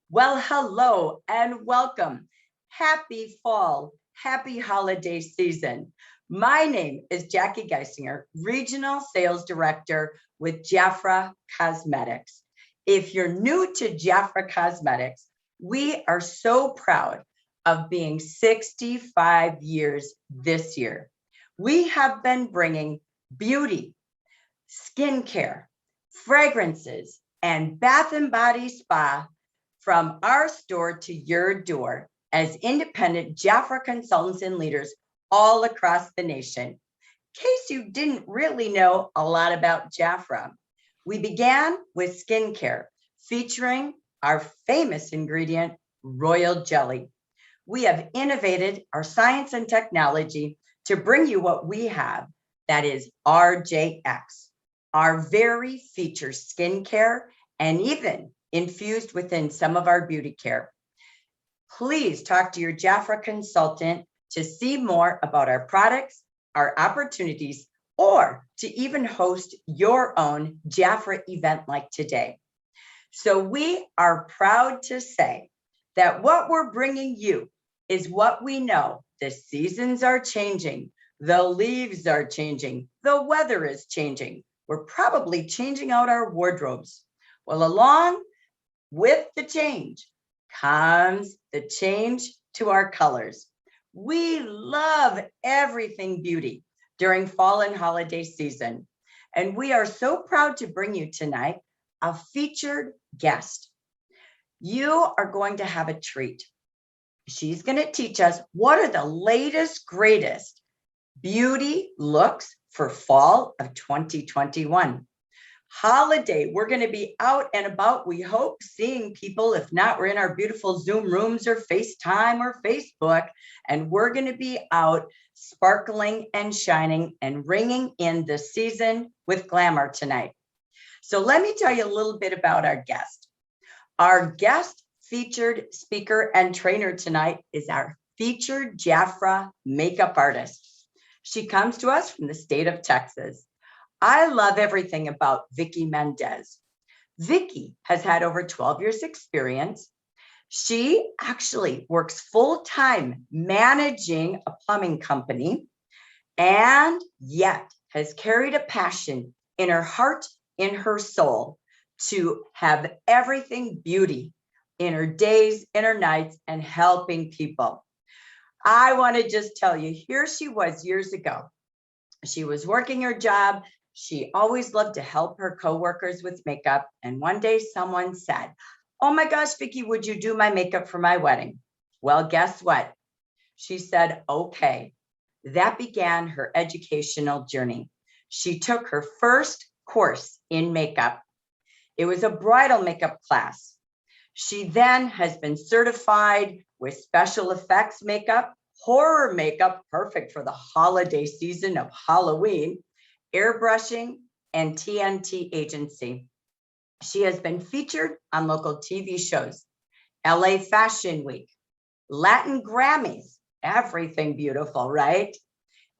Well, hello and welcome. Happy fall, happy holiday season. My name is Jackie Geisinger, Regional Sales Director with JAFRA Cosmetics. If you're new to JAFRA Cosmetics, we are so proud of being 65 years this year. We have been bringing beauty, skincare, fragrances, and bath and body spa from our store to your door as independent JAFRA consultants and leaders all across the nation. In case you didn't really know a lot about JAFRA, we began with skincare featuring our famous ingredient, royal jelly. We have innovated our science and technology to bring you what we have, that is RJX, our very featured skincare, and even infused within some of our beauty care. Please talk to your JAFRA consultant to see more about our products, our opportunities, or to even host your own JAFRA event like today. So we are proud to say that what we're bringing you is what we know. The seasons are changing, the leaves are changing, the weather is changing. We're probably changing out our wardrobes. Well, along with the change comes the change to our colors. We love everything beauty during fall and holiday season. And we are so proud to bring you tonight a featured guest. You are going to have a treat. She's going to teach us what are the latest, greatest beauty looks for fall of 2021. Holiday, we're going to be out and about, we hope, seeing people. If not, we're in our beautiful Zoom rooms or FaceTime or Facebook, and we're going to be out sparkling and shining and ringing in the season with glamour tonight. So let me tell you a little bit about our guest. Our guest featured speaker and trainer tonight is our featured JAFRA makeup artist. She comes to us from the state of Texas. I love everything about Vicki Mendez. Vicki has had over 12 years experience. She actually works full-time managing a plumbing company, and yet has carried a passion in her heart, in her soul, to have everything beauty in her days, in her nights, and helping people. I want to just tell you, here she was years ago. She was working her job. She always loved to help her coworkers with makeup. And one day someone said, "Oh my gosh, Vicki, would you do my makeup for my wedding?" Well, guess what? She said, okay. That began her educational journey. She took her first course in makeup. It was a bridal makeup class. She then has been certified with special effects makeup, horror makeup, perfect for the holiday season of Halloween, airbrushing, and TNT agency. She has been featured on local TV shows, LA Fashion Week, Latin Grammys, everything beautiful, right?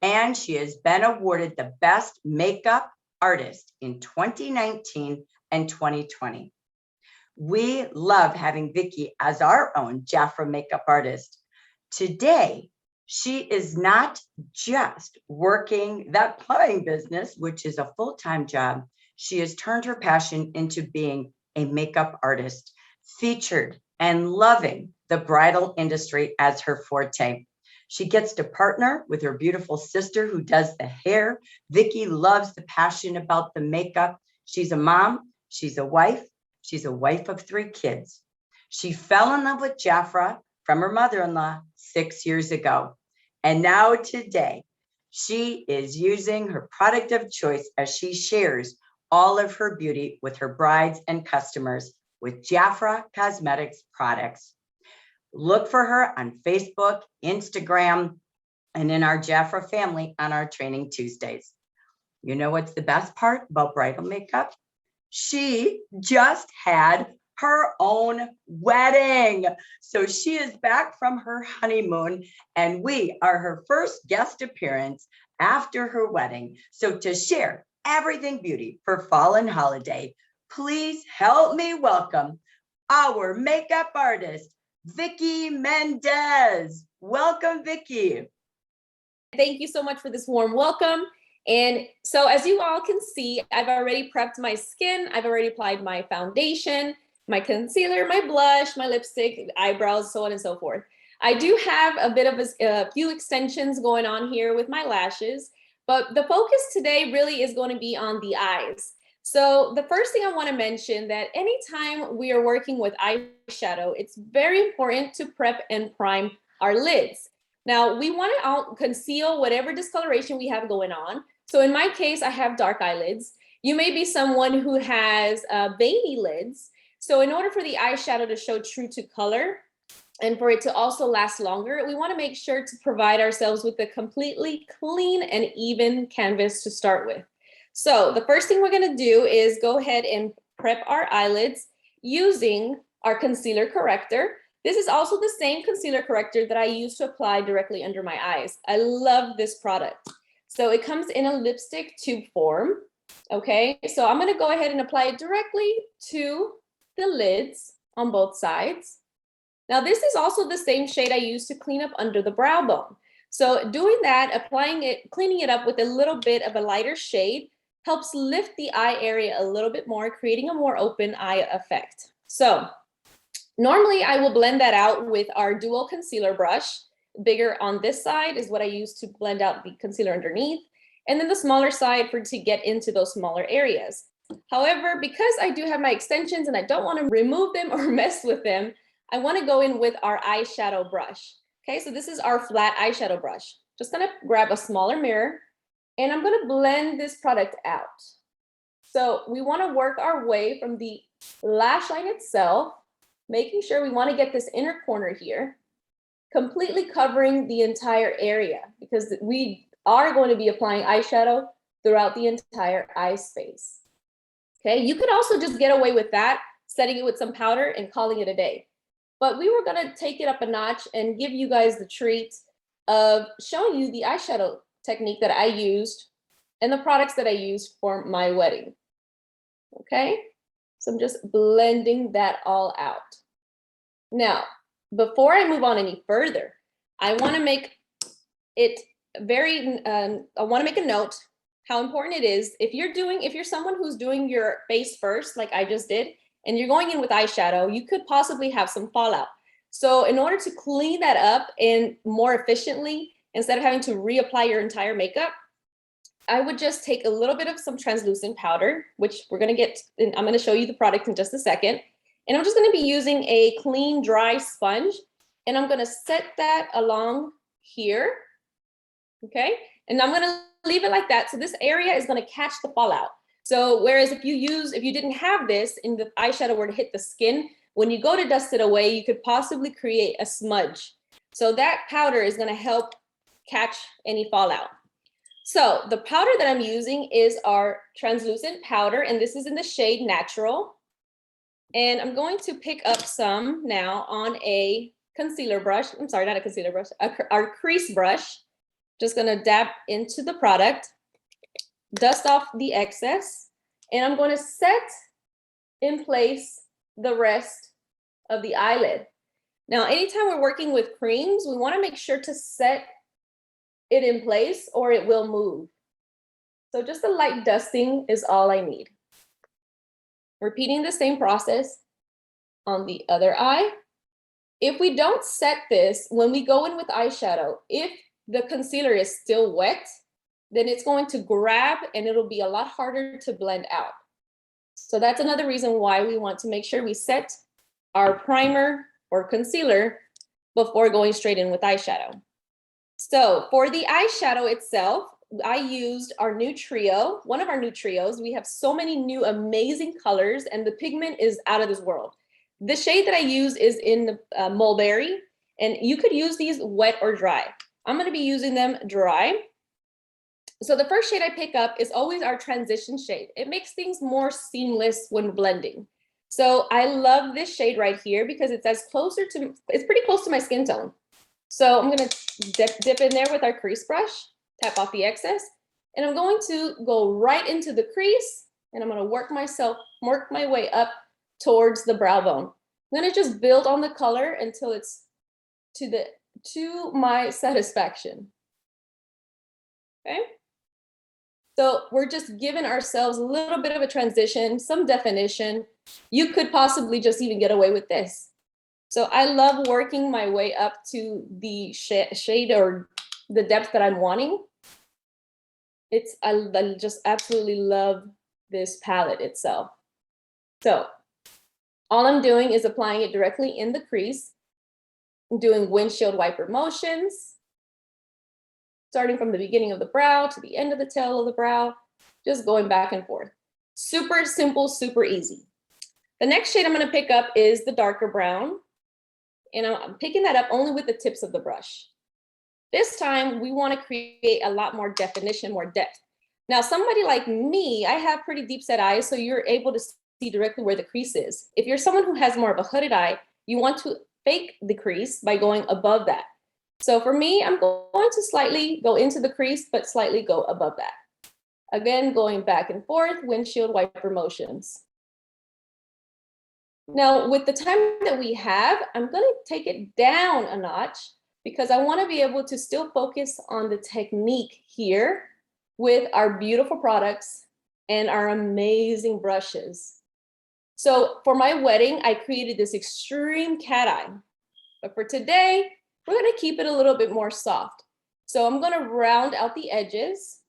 And she has been awarded the Best Makeup Artist in 2019 and 2020. We love having Vicki as our own JAFRA makeup artist. Today, she is not just working that plumbing business, which is a full-time job. She has turned her passion into being a makeup artist, featured and loving the bridal industry as her forte. She gets to partner with her beautiful sister who does the hair. Vicki loves the passion about the makeup. She's a mom, she's a wife of 3 kids. She fell in love with JAFRA from her mother-in-law 6 years ago. And now today, she is using her product of choice as she shares all of her beauty with her brides and customers with JAFRA Cosmetics products. Look for her on Facebook, Instagram, and in our JAFRA family on our Training Tuesdays. You know what's the best part about bridal makeup? She just had her own wedding. So she is back from her honeymoon, and we are her first guest appearance after her wedding. So to share everything beauty for fall and holiday, please help me welcome our makeup artist, Vicki Mendez. Welcome, Vicki. Thank you so much for this warm welcome. And so as you all can see, I've already prepped my skin. I've already applied my foundation, my concealer, my blush, my lipstick, eyebrows, so on and so forth. I do have a bit of a few extensions going on here with my lashes, but the focus today really is going to be on the eyes. So the first thing I want to mention that anytime we are working with eyeshadow, it's very important to prep and prime our lids. Now we want to conceal whatever discoloration we have going on. So in my case, I have dark eyelids. You may be someone who has veiny lids. So in order for the eyeshadow to show true to color and for it to also last longer, we want to make sure to provide ourselves with a completely clean and even canvas to start with. So the first thing we're going to do is go ahead and prep our eyelids using our concealer corrector. This is also the same concealer corrector that I use to apply directly under my eyes. I love this product. So it comes in a lipstick tube form. Okay, so I'm going to go ahead and apply it directly to the lids on both sides. Now this is also the same shade I use to clean up under the brow bone. So doing that, applying it, cleaning it up with a little bit of a lighter shade helps lift the eye area a little bit more, creating a more open eye effect. So normally I will blend that out with our dual concealer brush. Bigger on this side is what I use to blend out the concealer underneath, and then the smaller side to get into those smaller areas. However, because I do have my extensions and I don't want to remove them or mess with them, I want to go in with our eyeshadow brush. Okay, so this is our flat eyeshadow brush. Just gonna grab a smaller mirror and I'm gonna blend this product out. So we want to work our way from the lash line itself, making sure we want to get this inner corner here, completely covering the entire area because we are going to be applying eyeshadow throughout the entire eye space. Okay, you could also just get away with that, setting it with some powder and calling it a day. But we were going to take it up a notch and give you guys the treat of showing you the eyeshadow technique that I used and the products that I used for my wedding. Okay, so I'm just blending that all out. Now, before I move on any further, I want to make it I want to make a note how important it is if you're someone who's doing your face first, like I just did, and you're going in with eyeshadow, you could possibly have some fallout. So in order to clean that up and more efficiently, instead of having to reapply your entire makeup, I would just take a little bit of some translucent powder, which we're going to get, and I'm going to show you the product in just a second. And I'm just going to be using a clean, dry sponge, and I'm going to set that along here. Okay, and I'm going to leave it like that. So this area is going to catch the fallout. So whereas if you didn't have this and the eyeshadow were to hit the skin, when you go to dust it away, you could possibly create a smudge. So that powder is going to help catch any fallout. So the powder that I'm using is our translucent powder, and this is in the shade Natural. And I'm going to pick up some now on a concealer brush. I'm sorry, not a concealer brush, our crease brush. Just gonna dab into the product, dust off the excess, and I'm going to set in place the rest of the eyelid. Now, anytime we're working with creams, we want to make sure to set it in place or it will move. So just a light dusting is all I need. Repeating the same process on the other eye. If we don't set this, when we go in with eyeshadow, if the concealer is still wet, then it's going to grab and it'll be a lot harder to blend out. So that's another reason why we want to make sure we set our primer or concealer before going straight in with eyeshadow. So for the eyeshadow itself, I used our new trio, one of our new trios. We have so many new amazing colors and the pigment is out of this world. The shade that I use is in the mulberry, and you could use these wet or dry. I'm going to be using them dry. So the first shade I pick up is always our transition shade. It makes things more seamless when blending. So I love this shade right here because it's pretty close to my skin tone. So I'm going to dip in there with our crease brush, tap off the excess, and I'm going to go right into the crease, and I'm going to work my way up towards the brow bone. I'm gonna just build on the color until it's to my satisfaction. Okay. So we're just giving ourselves a little bit of a transition, some definition. You could possibly just even get away with this. So I love working my way up to the shade or the depth that I'm wanting. I just absolutely love this palette itself. So all I'm doing is applying it directly in the crease. I'm doing windshield wiper motions, starting from the beginning of the brow to the end of the tail of the brow, just going back and forth. Super simple, super easy. The next shade I'm going to pick up is the darker brown, and I'm picking that up only with the tips of the brush. This time, we want to create a lot more definition, more depth. Now, somebody like me, I have pretty deep set eyes, so you're able to see directly where the crease is. If you're someone who has more of a hooded eye, you want to fake the crease by going above that. So for me, I'm going to slightly go into the crease, but slightly go above that. Again, going back and forth, windshield wiper motions. Now, with the time that we have, I'm going to take it down a notch because I want to be able to still focus on the technique here with our beautiful products and our amazing brushes. So for my wedding, I created this extreme cat eye. But for today, we're going to keep it a little bit more soft. So I'm going to round out the edges.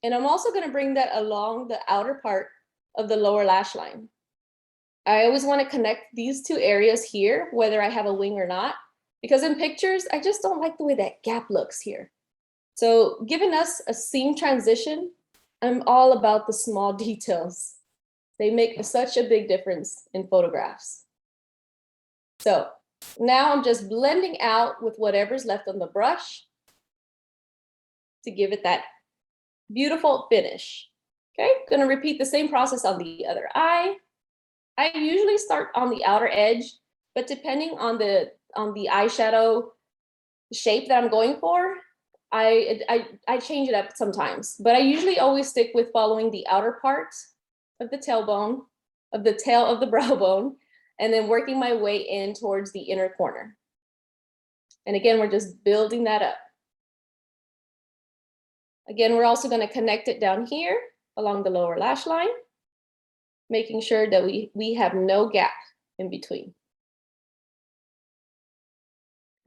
And I'm also going to bring that along the outer part of the lower lash line. I always want to connect these two areas here, whether I have a wing or not, because in pictures, I just don't like the way that gap looks here. So giving us a seam transition, I'm all about the small details. They make such a big difference in photographs. So now I'm just blending out with whatever's left on the brush to give it that beautiful finish. Okay, gonna repeat the same process on the other eye. I usually start on the outer edge, but depending on the eyeshadow shape that I'm going for, I change it up sometimes. But I usually always stick with following the outer part of the tailbone, of the tail of the brow bone, and then working my way in towards the inner corner. And again, we're just building that up. Again, we're also going to connect it down here along the lower lash line, making sure that we have no gap in between.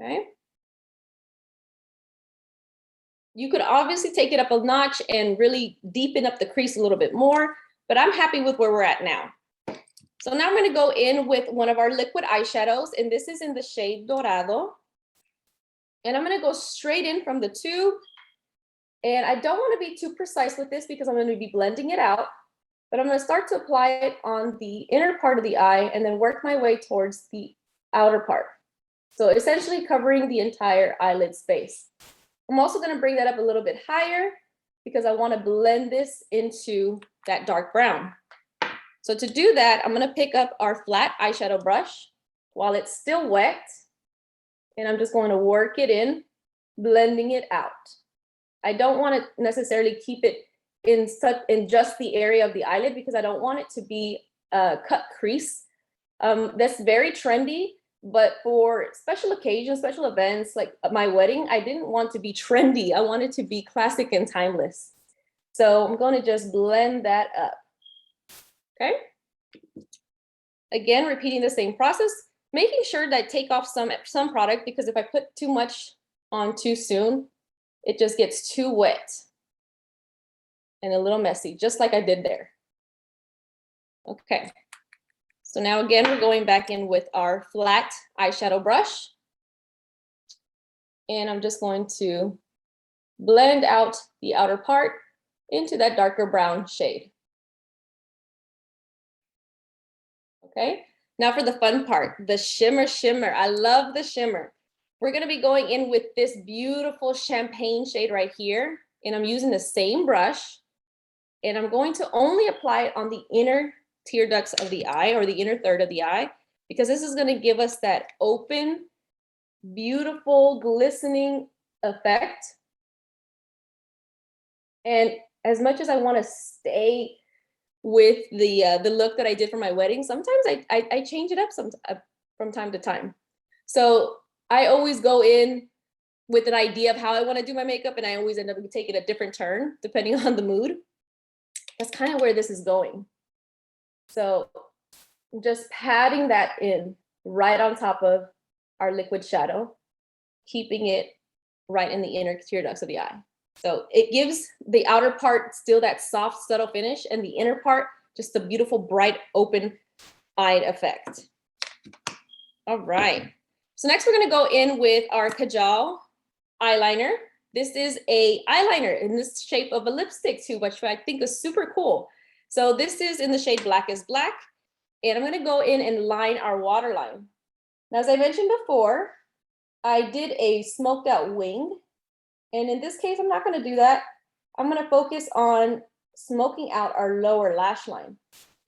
Okay. You could obviously take it up a notch and really deepen up the crease a little bit more, but I'm happy with where we're at now. So now I'm going to go in with one of our liquid eyeshadows, and this is in the shade Dorado. And I'm going to go straight in from the tube. And I don't want to be too precise with this because I'm going to be blending it out, but I'm going to start to apply it on the inner part of the eye and then work my way towards the outer part. So essentially covering the entire eyelid space. I'm also going to bring that up a little bit higher because I want to blend this into that dark brown. So to do that, I'm going to pick up our flat eyeshadow brush while it's still wet, and I'm just going to work it in, blending it out. I don't want to necessarily keep it in just the area of the eyelid because I don't want it to be a cut crease. That's very trendy, but for special occasions, special events like my wedding, I didn't want to be trendy. I wanted to be classic and timeless. So I'm going to just blend that up. Okay. Again, repeating the same process, making sure that I take off some product because if I put too much on too soon, it just gets too wet and a little messy, just like I did there. Okay. So now again, we're going back in with our flat eyeshadow brush. And I'm just going to blend out the outer part into that darker brown shade. Okay, now for the fun part, the shimmer shimmer. I love the shimmer. We're going to be going in with this beautiful champagne shade right here. And I'm using the same brush. And I'm going to only apply it on the inner tear ducts of the eye or the inner third of the eye, because this is going to give us that open, beautiful, glistening effect. And as much as I want to stay with the look that I did for my wedding, sometimes I change it up from time to time. So I always go in with an idea of how I want to do my makeup, and I always end up taking a different turn depending on the mood. That's kind of where this is going. So I'm just patting that in right on top of our liquid shadow, keeping it right in the inner tear ducts of the eye. So it gives the outer part still that soft, subtle finish, and the inner part just a beautiful, bright, open-eyed effect. All right. So next we're going to go in with our Kajal Eyeliner. This is a eyeliner in this shape of a lipstick too, which I think is super cool. So this is in the shade Black is Black. And I'm going to go in and line our waterline. Now, as I mentioned before, I did a smoked out wing. And in this case, I'm not going to do that. I'm going to focus on smoking out our lower lash line,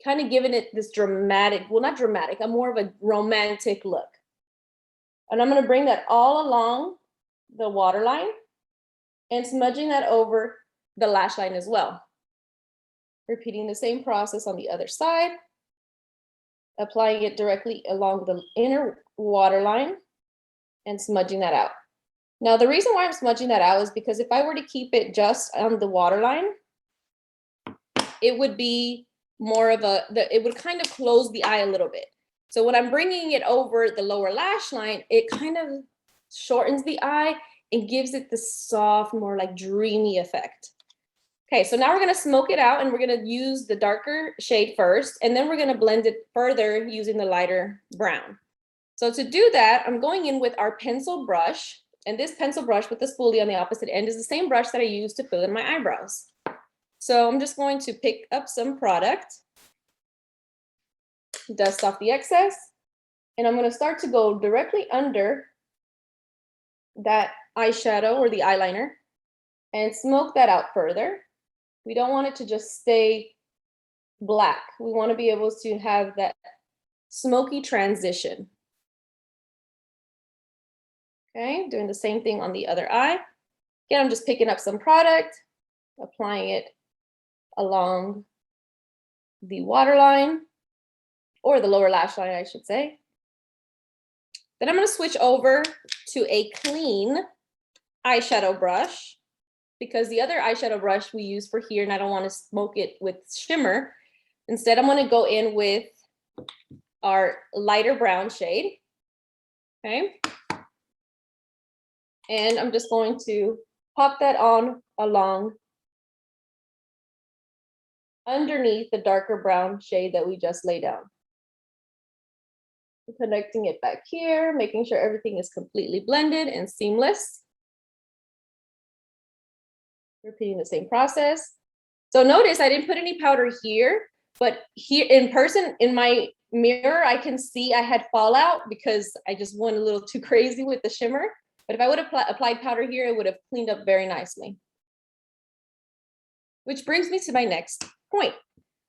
kind of giving it this dramatic, well, not dramatic, a more of a romantic look. And I'm going to bring that all along the waterline and smudging that over the lash line as well. Repeating the same process on the other side, applying it directly along the inner waterline and smudging that out. Now, the reason why I'm smudging that out is because if I were to keep it just on the waterline, it would be more of it would kind of close the eye a little bit. So when I'm bringing it over the lower lash line, it kind of shortens the eye and gives it the soft, more like dreamy effect. Okay, so now we're going to smoke it out, and we're going to use the darker shade first, and then we're going to blend it further using the lighter brown. So to do that, I'm going in with our pencil brush, and this pencil brush with the spoolie on the opposite end is the same brush that I use to fill in my eyebrows. So I'm just going to pick up some product, dust off the excess, and I'm going to start to go directly under that eyeshadow or the eyeliner and smoke that out further. We don't want it to just stay black. We want to be able to have that smoky transition. Okay, doing the same thing on the other eye. Again, I'm just picking up some product, applying it along the waterline, or the lower lash line, I should say. Then I'm going to switch over to a clean eyeshadow brush, because the other eyeshadow brush we use for here, and I don't want to smoke it with shimmer. Instead, I'm going to go in with our lighter brown shade. Okay. And I'm just going to pop that on along underneath the darker brown shade that we just laid down. Connecting it back here, making sure everything is completely blended and seamless. Repeating the same process. So notice I didn't put any powder here, but here in person, in my mirror, I can see I had fallout because I just went a little too crazy with the shimmer. But if I would have applied powder here, it would have cleaned up very nicely. Which brings me to my next point.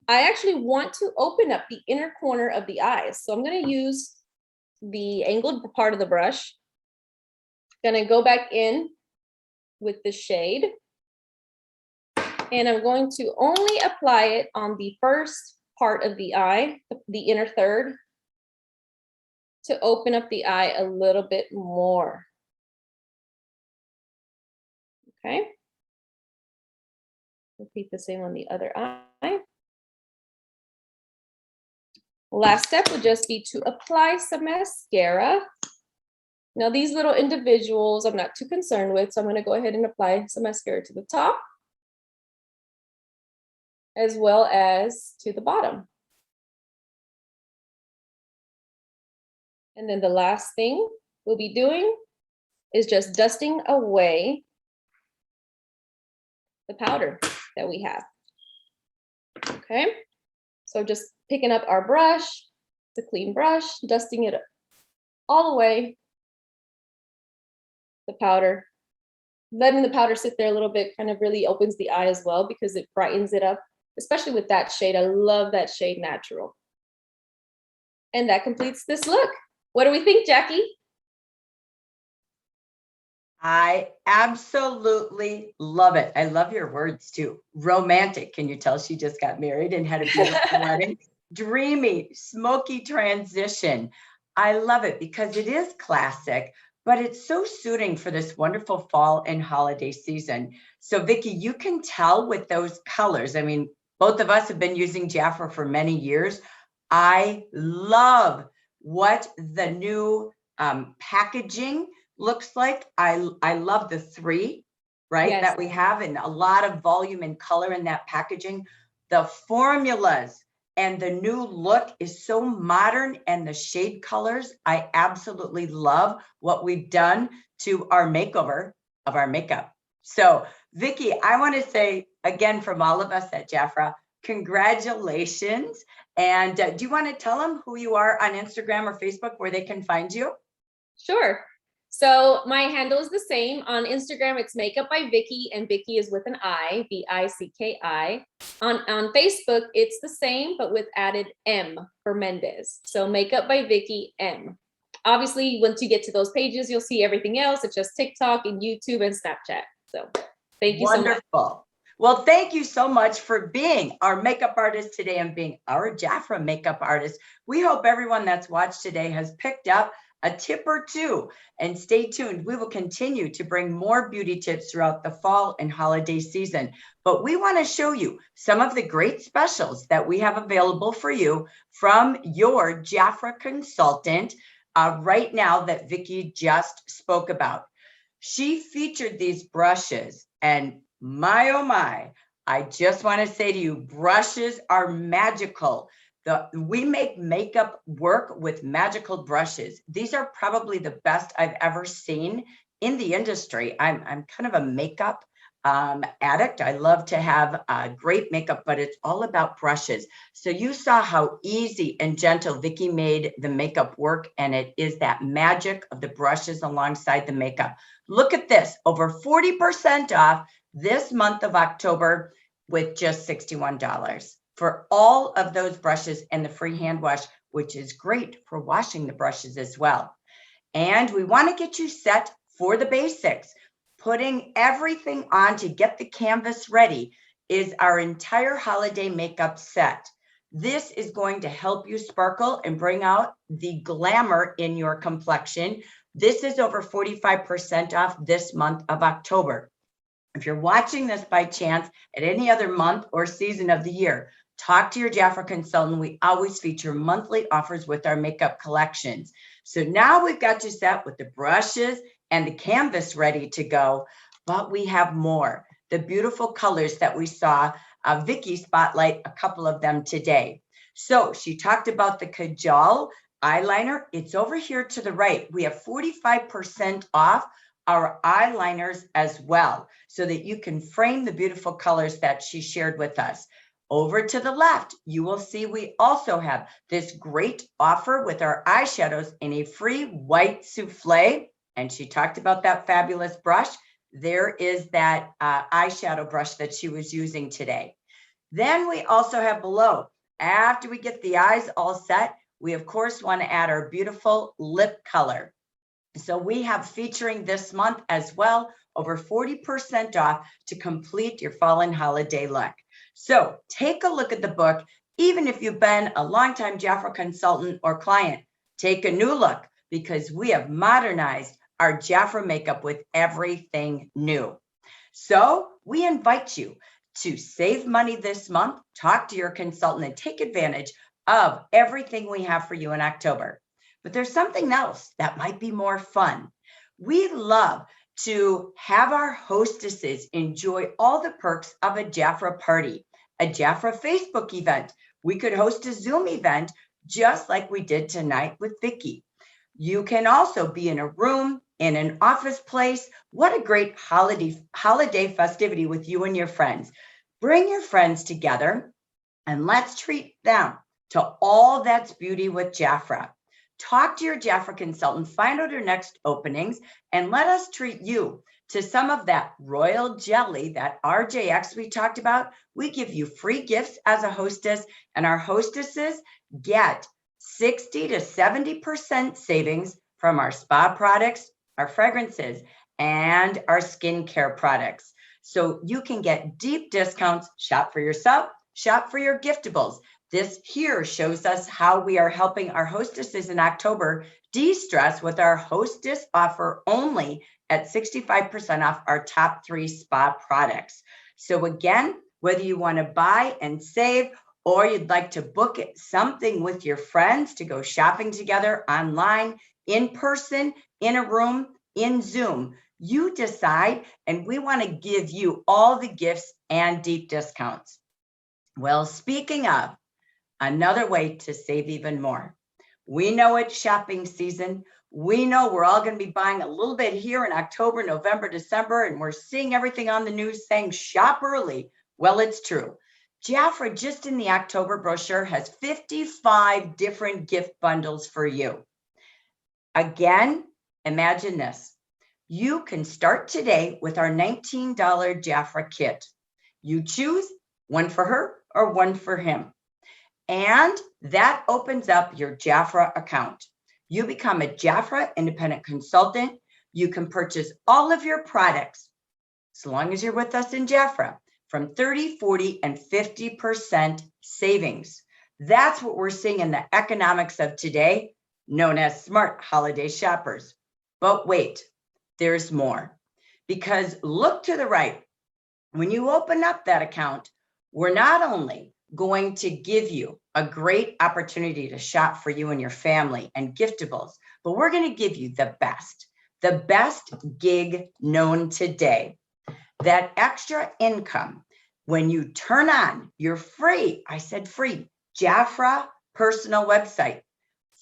I actually want to open up the inner corner of the eyes. So I'm going to use the angled part of the brush. Going to go back in with the shade. And I'm going to only apply it on the first part of the eye, the inner third, to open up the eye a little bit more. Okay. Repeat the same on the other eye. Last step would just be to apply some mascara. Now these little individuals I'm not too concerned with, so I'm going to go ahead and apply some mascara to the top as well as to the bottom. And then the last thing we'll be doing is just dusting away the powder that we have. Okay, so just picking up our brush, the clean brush, dusting it all the way, the powder, letting the powder sit there a little bit kind of really opens the eye as well because it brightens it up, especially with that shade. I love that shade Natural. And that completes this look. What do we think, Jackie? I absolutely love it. I love your words too. Romantic. Can you tell she just got married and had a beautiful wedding? Dreamy, smoky transition. I love it because it is classic, but it's so suiting for this wonderful fall and holiday season. So Vicki, you can tell with those colors. I mean, both of us have been using JAFRA for many years. I love what the new packaging looks like. I love the three, right, Yes. that we have, and a lot of volume and color in that packaging. The formulas and the new look is so modern, and the shade colors, I absolutely love what we've done to our makeover of our makeup. So Vicki, I want to say again from all of us at JAFRA, congratulations. And do you want to tell them who you are on Instagram or Facebook, where they can find you? Sure. So my handle is the same. On Instagram, it's Makeup by Vicki, and Vicki is with an I, Vicki. On Facebook, it's the same, but with added M for Mendez. So Makeup by Vicki M. Obviously, once you get to those pages, you'll see everything else. It's just TikTok and YouTube and Snapchat. So thank you so much. Wonderful. Well, thank you so much for being our makeup artist today and being our JAFRA makeup artist. We hope everyone that's watched today has picked up a tip or two, and stay tuned. We will continue to bring more beauty tips throughout the fall and holiday season, but we want to show you some of the great specials that we have available for you from your JAFRA consultant right now that Vicki just spoke about. She featured these brushes, and my, oh my, I just want to say to you, brushes are magical. We make makeup work with magical brushes. These are probably the best I've ever seen in the industry. I'm kind of a makeup addict. I love to have great makeup, but it's all about brushes. So you saw how easy and gentle Vicki made the makeup work, and it is that magic of the brushes alongside the makeup. Look at this, over 40% off this month of October with just $61 for all of those brushes and the free hand wash, which is great for washing the brushes as well. And we want to get you set for the basics. Putting everything on to get the canvas ready is our entire holiday makeup set. This is going to help you sparkle and bring out the glamour in your complexion. This is over 45% off this month of October. If you're watching this by chance at any other month or season of the year, talk to your JAFRA consultant. We always feature monthly offers with our makeup collections. So now we've got you set with the brushes and the canvas ready to go, but we have more. The beautiful colors that we saw, Vicki spotlight a couple of them today. So she talked about the Kajal Eyeliner. It's over here to the right. We have 45% off our eyeliners as well, so that you can frame the beautiful colors that she shared with us. Over to the left, you will see we also have this great offer with our eyeshadows in a free white souffle. And she talked about that fabulous brush. There is that eyeshadow brush that she was using today. Then we also have below, after we get the eyes all set, we of course want to add our beautiful lip color. So we have featuring this month as well, over 40% off to complete your fall and holiday look. So take a look at the book. Even if you've been a longtime JAFRA consultant or client, take a new look, because we have modernized our JAFRA makeup with everything new. So we invite you to save money this month, talk to your consultant, and take advantage of everything we have for you in October. But there's something else that might be more fun. We love to have our hostesses enjoy all the perks of a JAFRA party, a JAFRA Facebook event. We could host a Zoom event just like we did tonight with Vicki. You can also be in a room, in an office place. What a great holiday festivity with you and your friends. Bring your friends together and let's treat them to all that's beauty with JAFRA. Talk to your JAFRA consultant, find out your next openings, and let us treat you to some of that royal jelly, that RJX we talked about. We give you free gifts as a hostess, and our hostesses get 60 to 70% savings from our spa products, our fragrances, and our skincare products. So you can get deep discounts, shop for yourself, shop for your giftables. This here shows us how we are helping our hostesses in October de-stress with our hostess offer only at 65% off our top 3 spa products. So again, whether you want to buy and save, or you'd like to book something with your friends to go shopping together online, in person, in a room, in Zoom, you decide, and we want to give you all the gifts and deep discounts. Well, speaking of, another way to save even more. We know it's shopping season. We know we're all going to be buying a little bit here in October, November, December, and we're seeing everything on the news saying shop early. Well, it's true. JAFRA, just in the October brochure, has 55 different gift bundles for you. Again, imagine this. You can start today with our $19 JAFRA kit. You choose one for her or one for him. And that opens up your JAFRA account. You become a JAFRA independent consultant. You can purchase all of your products, as long as you're with us in JAFRA, from 30, 40, and 50% savings. That's what we're seeing in the economics of today, known as smart holiday shoppers. But wait, there's more. Because look to the right. When you open up that account, we're not only going to give you a great opportunity to shop for you and your family and giftables, but we're going to give you the best gig known today. That extra income, when you turn on your free, I said free, JAFRA personal website,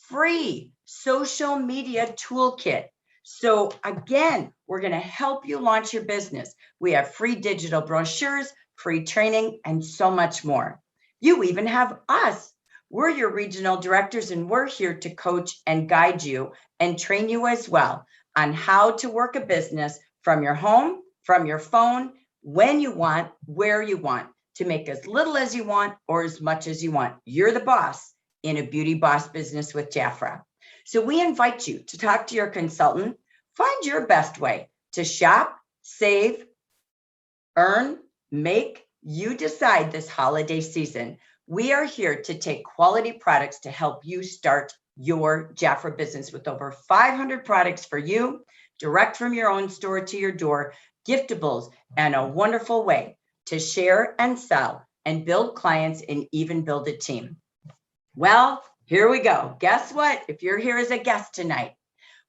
free social media toolkit. So again, we're going to help you launch your business. We have free digital brochures, free training, and so much more. You even have us. We're your regional directors, and we're here to coach and guide you and train you as well on how to work a business from your home, from your phone, when you want, where you want, to make as little as you want or as much as you want. You're the boss in a beauty boss business with JAFRA. So we invite you to talk to your consultant, find your best way to shop, save, earn, make. You decide this holiday season. We are here to take quality products to help you start your JAFRA business with over 500 products for you, direct from your own store to your door, giftables, and a wonderful way to share and sell and build clients and even build a team. Well, here we go. Guess what? If you're here as a guest tonight,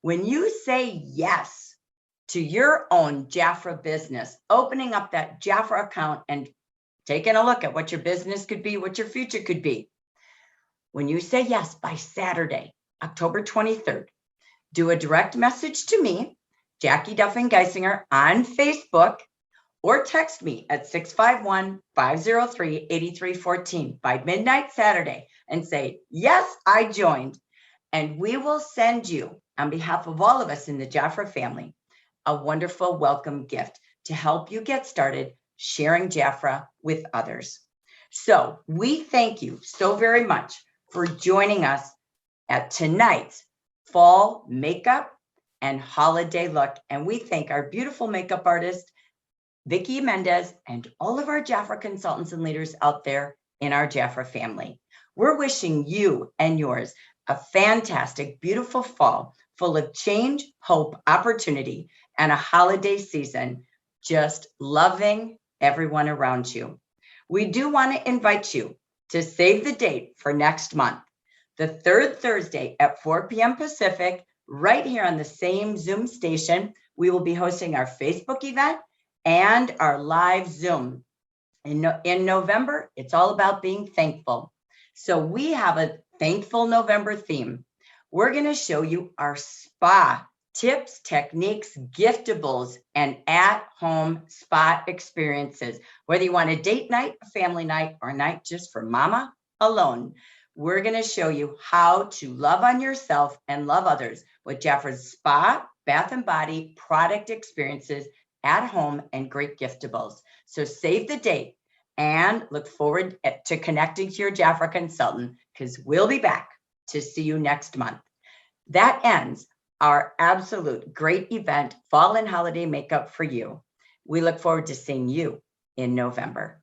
when you say yes to your own JAFRA business, opening up that JAFRA account and taking a look at what your business could be, what your future could be. When you say yes by Saturday, October 23rd, do a direct message to me, Jackie Duffin Geisinger, on Facebook, or text me at 651-503-8314 by midnight Saturday and say, yes, I joined. And we will send you, on behalf of all of us in the JAFRA family, a wonderful welcome gift to help you get started sharing JAFRA with others. So we thank you so very much for joining us at tonight's fall makeup and holiday look. And we thank our beautiful makeup artist, Vicki Mendez, and all of our JAFRA consultants and leaders out there in our JAFRA family. We're wishing you and yours a fantastic, beautiful fall full of change, hope, opportunity, and a holiday season, just loving everyone around you. We do want to invite you to save the date for next month, the third Thursday at 4 p.m. Pacific, right here on the same Zoom station. We will be hosting our Facebook event and our live Zoom. In November, it's all about being thankful. So we have a Thankful November theme. We're going to show you our spa tips, techniques, giftables, and at-home spa experiences. Whether you want a date night, a family night, or a night just for mama alone, we're going to show you how to love on yourself and love others with JAFRA's spa, bath and body, product experiences at home, and great giftables. So save the date and look forward to connecting to your JAFRA consultant, because we'll be back to see you next month. That ends our absolute great event, Fall and Holiday Makeup for You. We look forward to seeing you in November.